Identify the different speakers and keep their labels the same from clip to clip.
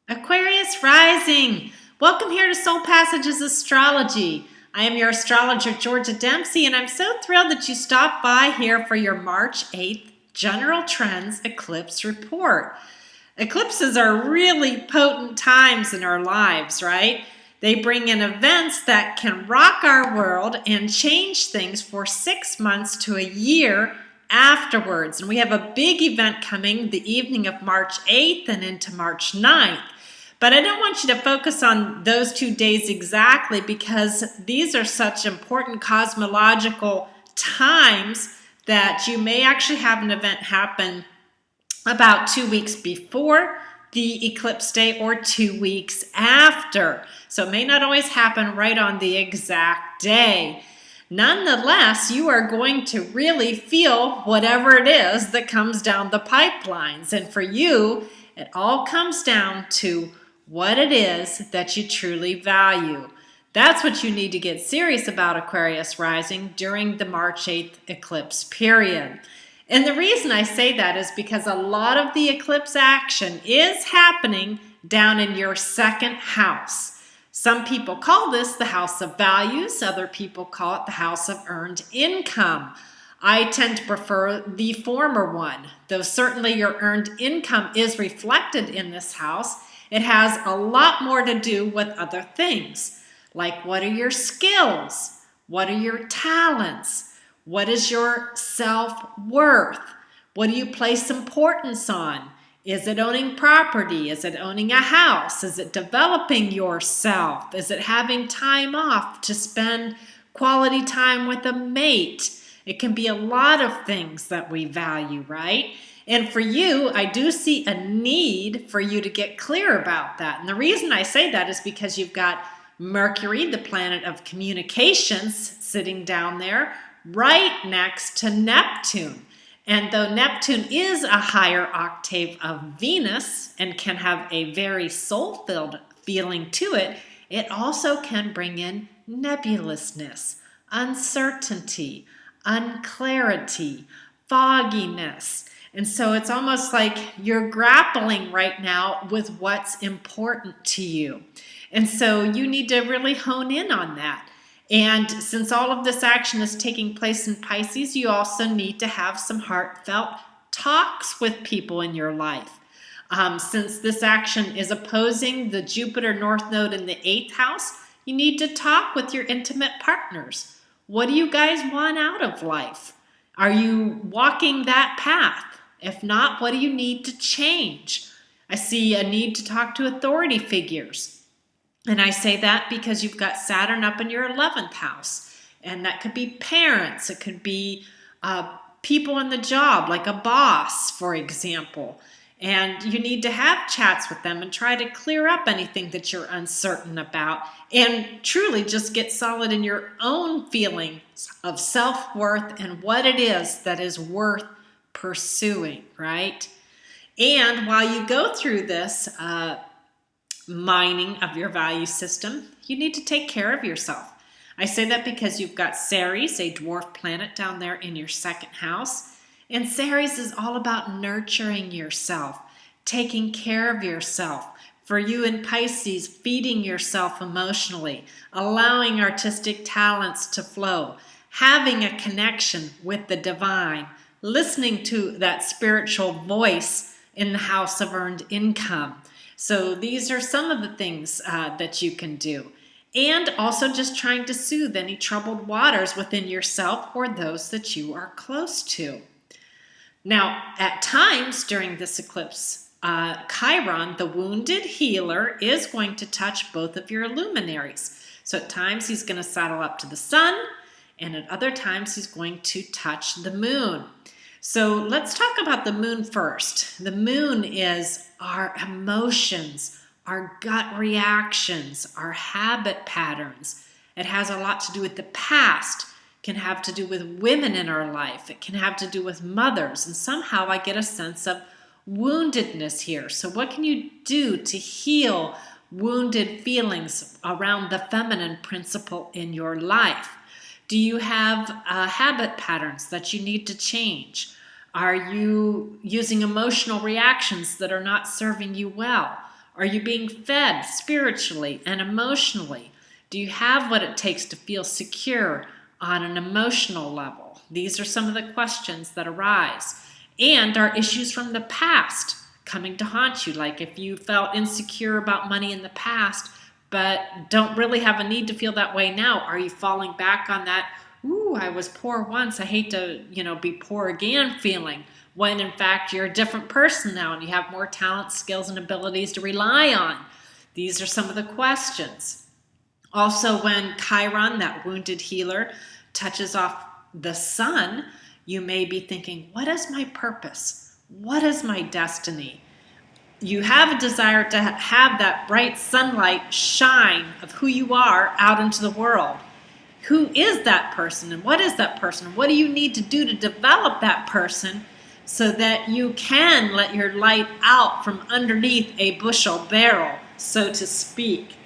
Speaker 1: Aquarius Rising! Welcome here to Soul Passages Astrology. I am your astrologer, Georgia Dempsey, and I'm so thrilled that you stopped by here for your March 8th General Trends Eclipse Report. Eclipses are really potent times in our lives, right? They bring in events that can rock our world and change things for 6 months to a year afterwards. And we have a big event coming the evening of March 8th and into March 9th. But I don't want you to focus on those 2 days exactly because these are such important cosmological times that you may actually have an event happen about 2 weeks before the eclipse day or 2 weeks after. So it may not always happen right on the exact day. Nonetheless, you are going to really feel whatever it is that comes down the pipelines. And for you, it all comes down to what it is that you truly value. That's what you need to get serious about, Aquarius Rising, during the March 8th eclipse period. And the reason I say that is because a lot of the eclipse action is happening down in your second house. Some people call this the house of values. Other people call it the house of earned income. I tend to prefer the former one, though certainly your earned income is reflected in this house. It has a lot more to do with other things, like what are your skills? What are your talents? What is your self-worth? What do you place importance on? Is it owning property? Is it owning a house? Is it developing yourself? Is it having time off to spend quality time with a mate? It can be a lot of things that we value, right? And for you, I do see a need for you to get clear about that. And the reason I say that is because you've got Mercury, the planet of communications, sitting down there right next to Neptune. And though Neptune is a higher octave of Venus and can have a very soul-filled feeling to it, it also can bring in nebulousness, uncertainty, unclarity, fogginess. And so it's almost like you're grappling right now with what's important to you. And so you need to really hone in on that. And since all of this action is taking place in Pisces, you also need to have some heartfelt talks with people in your life. Since this action is opposing the Jupiter North Node in the 8th house, you need to talk with your intimate partners. What do you guys want out of life? Are you walking that path? If not, what do you need to change? I see a need to talk to authority figures. And I say that because you've got Saturn up in your 11th house. And that could be parents. It could be people in the job, like a boss, for example. And you need to have chats with them and try to clear up anything that you're uncertain about. And truly just get solid in your own feelings of self-worth and what it is that is worth pursuing, right? And while you go through this mining of your value system, you need to take care of yourself. I say that because you've got Ceres, a dwarf planet, down there in your second house. And Ceres is all about nurturing yourself, taking care of yourself. For you in Pisces, feeding yourself emotionally, allowing artistic talents to flow, having a connection with the divine, listening to that spiritual voice in the house of earned income. So these are some of the things that you can do. And also just trying to soothe any troubled waters within yourself or those that you are close to. Now, at times during this eclipse, Chiron, the wounded healer, is going to touch both of your luminaries. So at times he's going to saddle up to the sun, and at other times he's going to touch the moon. So let's talk about the moon first. The moon is our emotions, our gut reactions, our habit patterns. It has a lot to do with the past. It can have to do with women in our life. It can have to do with mothers. And somehow I get a sense of woundedness here. So what can you do to heal wounded feelings around the feminine principle in your life? Do you have habit patterns that you need to change? Are you using emotional reactions that are not serving you well? Are you being fed spiritually and emotionally? Do you have what it takes to feel secure on an emotional level? These are some of the questions that arise. And are issues from the past coming to haunt you? Like if you felt insecure about money in the past, but don't really have a need to feel that way now, are you falling back on that, ooh, I was poor once, I hate to, be poor again feeling, when in fact you're a different person now and you have more talent, skills, and abilities to rely on? These are some of the questions. Also, when Chiron, that wounded healer, touches off the sun, you may be thinking, what is my purpose? What is my destiny? You have a desire to have that bright sunlight shine of who you are out into the world. Who is that person and what is that person? What do you need to do to develop that person so that you can let your light out from underneath a bushel barrel, so to speak?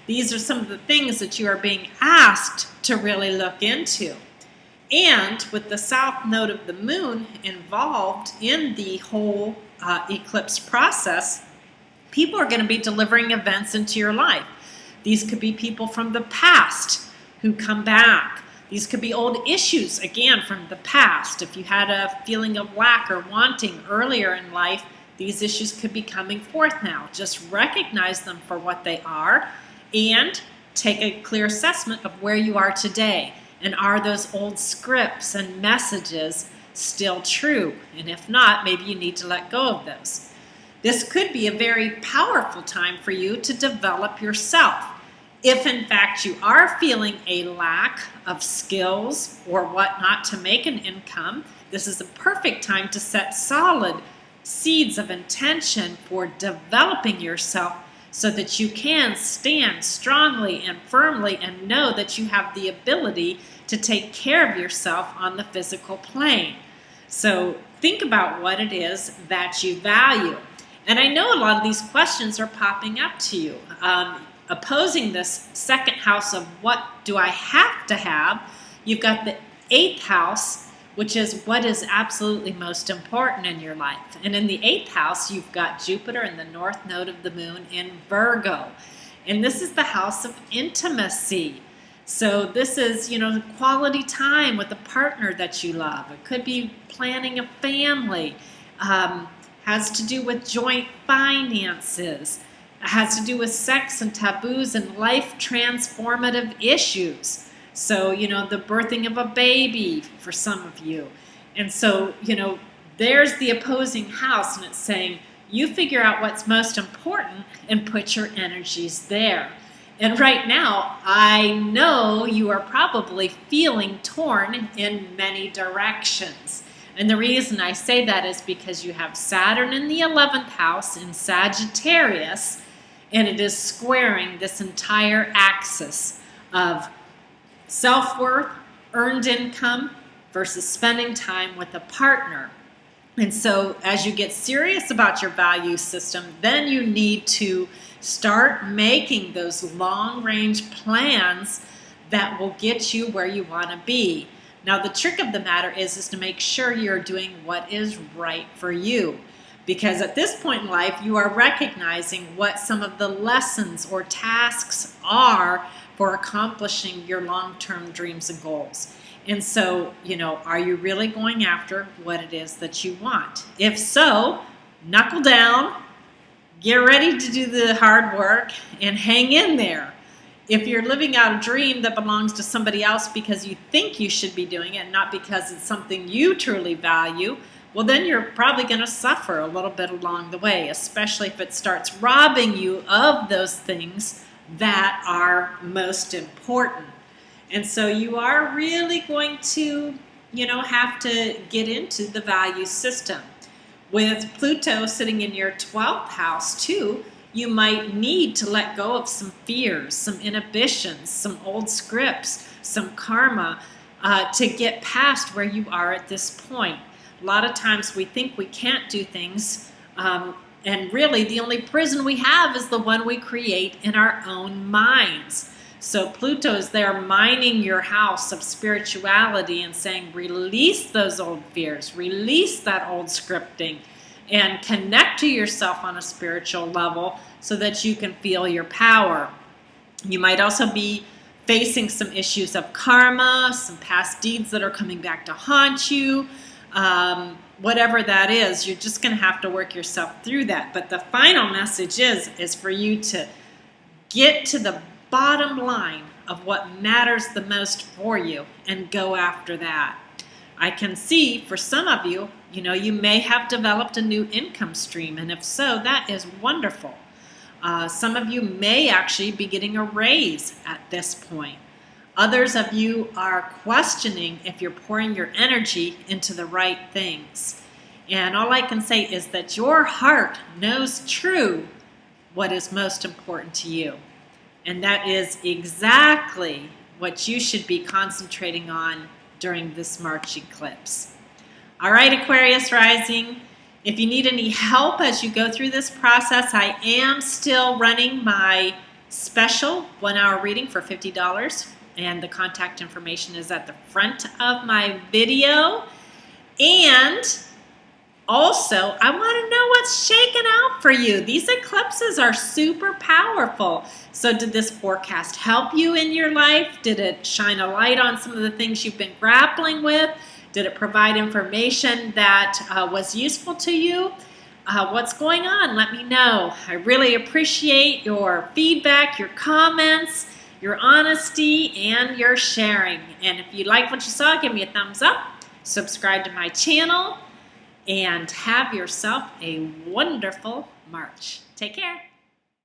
Speaker 1: These are some of the things that you are being asked to really look into. And with the south node of the moon involved in the whole eclipse process, people are going to be delivering events into your life. These could be people from the past who come back. These could be old issues, again, from the past. If you had a feeling of lack or wanting earlier in life, these issues could be coming forth now. Just recognize them for what they are and take a clear assessment of where you are today. And are those old scripts and messages still true? And if not, maybe you need to let go of those. This could be a very powerful time for you to develop yourself. If in fact you are feeling a lack of skills or whatnot to make an income, this is a perfect time to set solid seeds of intention for developing yourself so that you can stand strongly and firmly and know that you have the ability to take care of yourself on the physical plane. So think about what it is that you value. And I know a lot of these questions are popping up to you. Opposing this second house of what do I have to have, you've got the 8th house, which is what is absolutely most important in your life. And in the 8th house, you've got Jupiter in the north node of the moon in Virgo. And this is the house of intimacy. So this is, quality time with a partner that you love. It could be planning a family. Has to do with joint finances. It has to do with sex and taboos and life transformative issues. So, the birthing of a baby for some of you. And so, there's the opposing house, and it's saying, you figure out what's most important and put your energies there. And right now, I know you are probably feeling torn in many directions. And the reason I say that is because you have Saturn in the 11th house in Sagittarius, and it is squaring this entire axis of self-worth, earned income, versus spending time with a partner. And so as you get serious about your value system, then you need to start making those long-range plans that will get you where you want to be. Now, the trick of the matter is to make sure you're doing what is right for you. Because at this point in life, you are recognizing what some of the lessons or tasks are for accomplishing your long-term dreams and goals. And so, are you really going after what it is that you want? If so, knuckle down, get ready to do the hard work, and hang in there. If you're living out a dream that belongs to somebody else because you think you should be doing it, not because it's something you truly value, well, then you're probably going to suffer a little bit along the way, especially if it starts robbing you of those things that are most important. And so you are really going to, have to get into the value system. With Pluto sitting in your 12th house too, you might need to let go of some fears, some inhibitions, some old scripts, some karma to get past where you are at this point. A lot of times we think we can't do things, and really the only prison we have is the one we create in our own minds. So Pluto is there mining your house of spirituality and saying, release those old fears, release that old scripting, and connect to yourself on a spiritual level so that you can feel your power. You might also be facing some issues of karma, some past deeds that are coming back to haunt you. Whatever that is, you're just going to have to work yourself through that. But the final message is for you to get to the bottom line of what matters the most for you and go after that. I can see for some of you, you may have developed a new income stream, and if so, that is wonderful. Some of you may actually be getting a raise at this point. Others of you are questioning if you're pouring your energy into the right things. And all I can say is that your heart knows true what is most important to you. And that is exactly what you should be concentrating on during this March eclipse. All right, Aquarius Rising, if you need any help as you go through this process, I am still running my special 1-hour reading for $50. And the contact information is at the front of my video. And also, I want to know what's shaking out for you. These eclipses are super powerful. So did this forecast help you in your life? Did it shine a light on some of the things you've been grappling with? Did it provide information that was useful to you? What's going on? Let me know. I really appreciate your feedback, your comments, your honesty, and your sharing. And if you like what you saw, give me a thumbs up, subscribe to my channel, and have yourself a wonderful March. Take care.